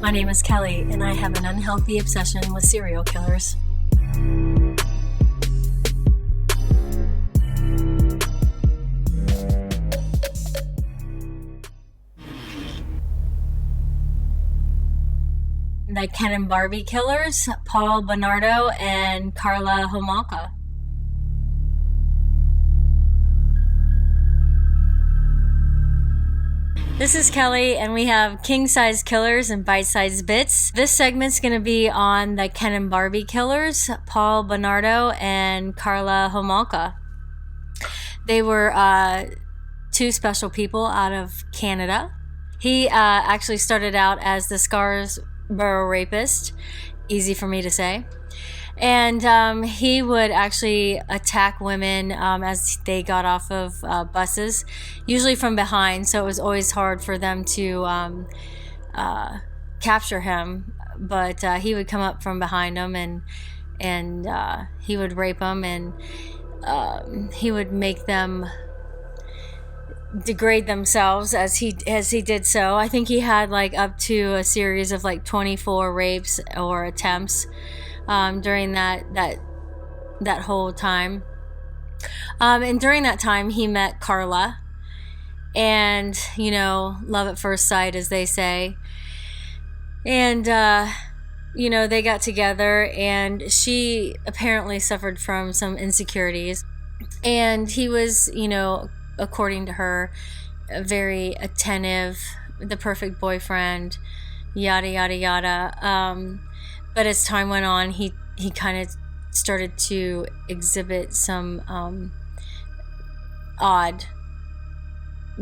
My name is Kelly, and I have an unhealthy obsession with serial killers. The Ken and Barbie Killers, Bernardo and Karla Homolka. This is Kelly, and we have king-size killers and bite-sized bits. This segment's going to be on the Ken and Barbie Killers, Bernardo and Karla Homolka. They were two special people out of Canada. He actually started out as the Scarborough rapist, easy for me to say. And he would actually attack women as they got off of buses, usually from behind, so it was always hard for them to capture him. But he would come up from behind them, and he would rape them, and he would make them degrade themselves as he did so. I think he had like up to a series of like 24 rapes or attempts during that whole time. And during that time, he met Karla, and love at first sight, as they say. And they got together, and she apparently suffered from some insecurities, and he was, according to her, very attentive, the perfect boyfriend, yada yada yada. But as time went on, he kind of started to exhibit some odd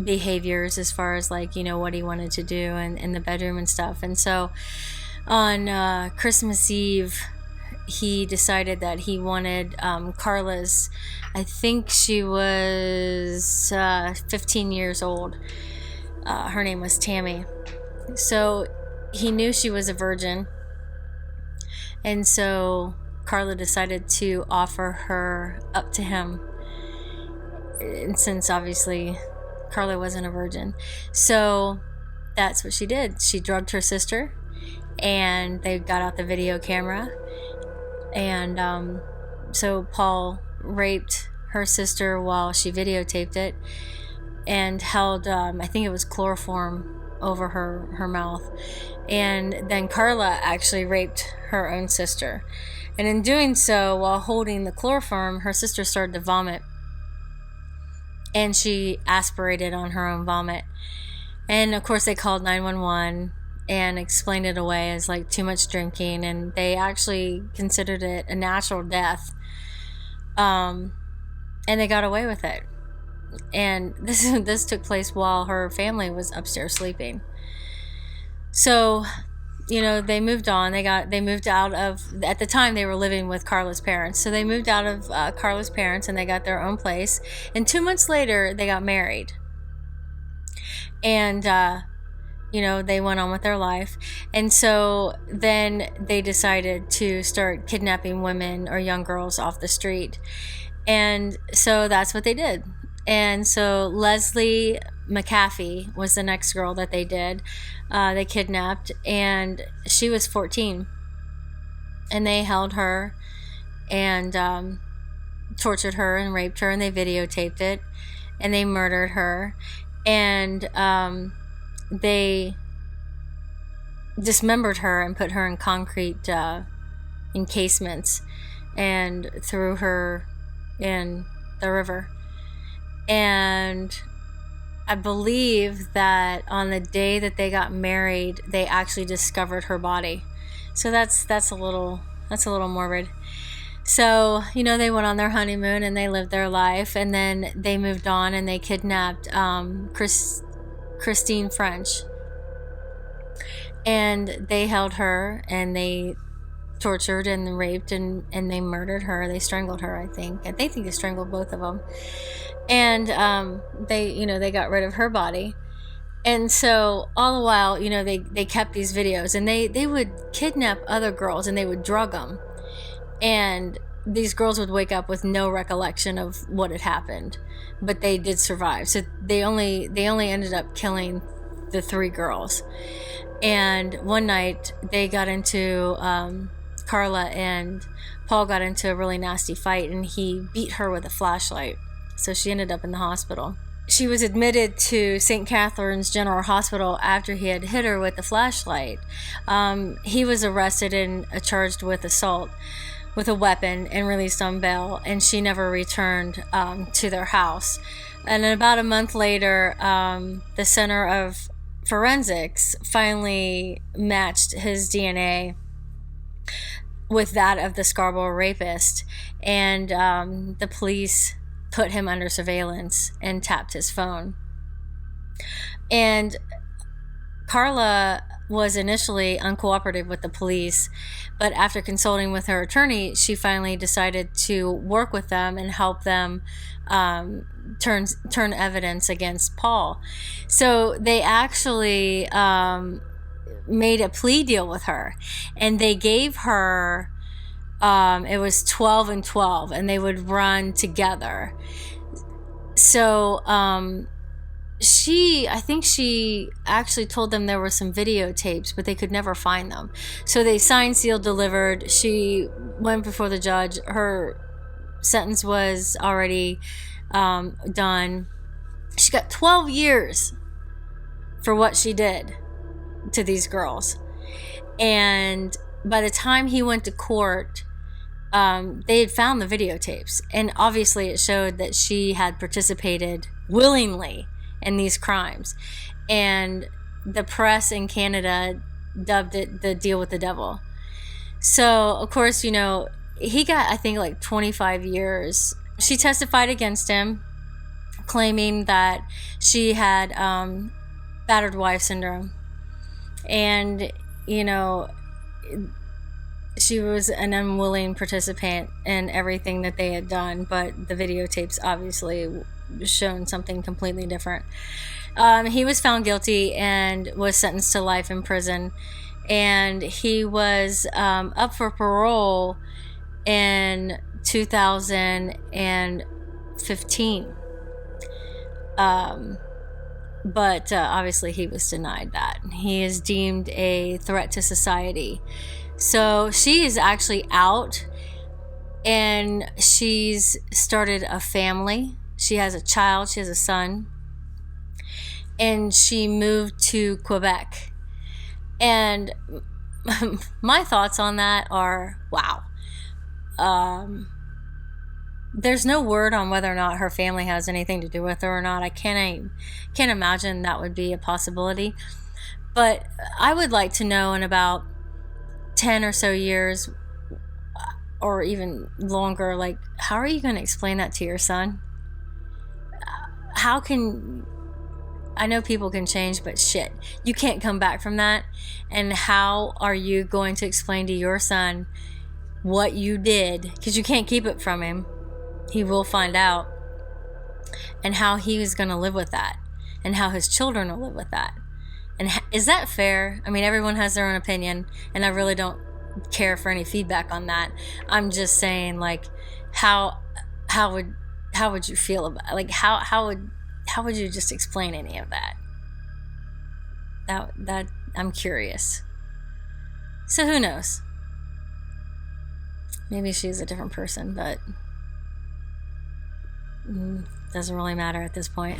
behaviors as far as like what he wanted to do in the bedroom and stuff. And so on Christmas Eve, he decided that he wanted Karla's, I think she was 15 years old. Her name was Tammy. So he knew she was a virgin. And so Karla decided to offer her up to him. And since obviously Karla wasn't a virgin. So that's what she did. She drugged her sister, and they got out the video camera. And so Paul raped her sister while she videotaped it, and held, I think it was chloroform over her mouth. And then Karla actually raped her own sister. And in doing so, while holding the chloroform, her sister started to vomit. And she aspirated on her own vomit. And of course they called 911 and explained it away as like too much drinking. And they actually considered it a natural death. And they got away with it. And this took place while her family was upstairs sleeping. So, they moved on. They moved out of, at the time they were living with Karla's parents. So they moved out of Karla's parents, and they got their own place. And 2 months later, they got married. And, they went on with their life. And so then they decided to start kidnapping women or young girls off the street. And so that's what they did. And so Leslie McAfee was the next girl that they did. They kidnapped, and she was 14. And they held her and tortured her and raped her, and they videotaped it, and they murdered her. And they dismembered her and put her in concrete encasements and threw her in the river. And I believe that on the day that they got married, they actually discovered her body. So that's a little morbid. So, they went on their honeymoon and they lived their life, and then they moved on and they kidnapped Christine French. And they held her, and they tortured and raped and they murdered her. They strangled her, I think. And they think they strangled both of them. And they got rid of her body. And so all the while, they kept these videos, and they would kidnap other girls and they would drug them. And these girls would wake up with no recollection of what had happened, but they did survive. So they only ended up killing the three girls. And one night they got into, Karla and Paul got into a really nasty fight, and he beat her with a flashlight. So she ended up in the hospital. She was admitted to St. Catherine's General Hospital after he had hit her with the flashlight. He was arrested and charged with assault with a weapon and released on bail, and she never returned to their house. And then about a month later, the Center of Forensics finally matched his DNA with that of the Scarborough rapist, and the police put him under surveillance and tapped his phone. And Karla was initially uncooperative with the police, but after consulting with her attorney, she finally decided to work with them and help them turn evidence against Paul. So they actually made a plea deal with her, and they gave her it was 12 and 12, and they would run together. So I think she actually told them there were some videotapes, but they could never find them. So they signed, sealed, delivered. She went before the judge. Her sentence was already done. She got 12 years for what she did to these girls. And by the time he went to court, they had found the videotapes, and obviously it showed that she had participated willingly in these crimes. And the press in Canada dubbed it the deal with the devil. So, of course, he got, I think, like 25 years. She testified against him, claiming that she had battered wife syndrome. And, she was an unwilling participant in everything that they had done, but the videotapes obviously shown something completely different. He was found guilty and was sentenced to life in prison, and he was up for parole in 2015. But obviously he was denied that. He is deemed a threat to society. So she is actually out, and she's started a family. She has a child, she has a son, and she moved to Quebec. And my thoughts on that are, wow. There's no word on whether or not her family has anything to do with her or not. I can't imagine that would be a possibility. But I would like to know in about 10 or so years, or even longer, like, how are you going to explain that to your son? I know people can change, but shit, you can't come back from that. And how are you going to explain to your son what you did? Because you can't keep it from him. He will find out. And how he is going to live with that, and how his children will live with that. And is that fair? I mean, everyone has their own opinion, and I really don't care for any feedback on that. I'm just saying, like, how would you feel about, like, how would you just explain any of that? That I'm curious. So who knows? Maybe she's a different person, but doesn't really matter at this point.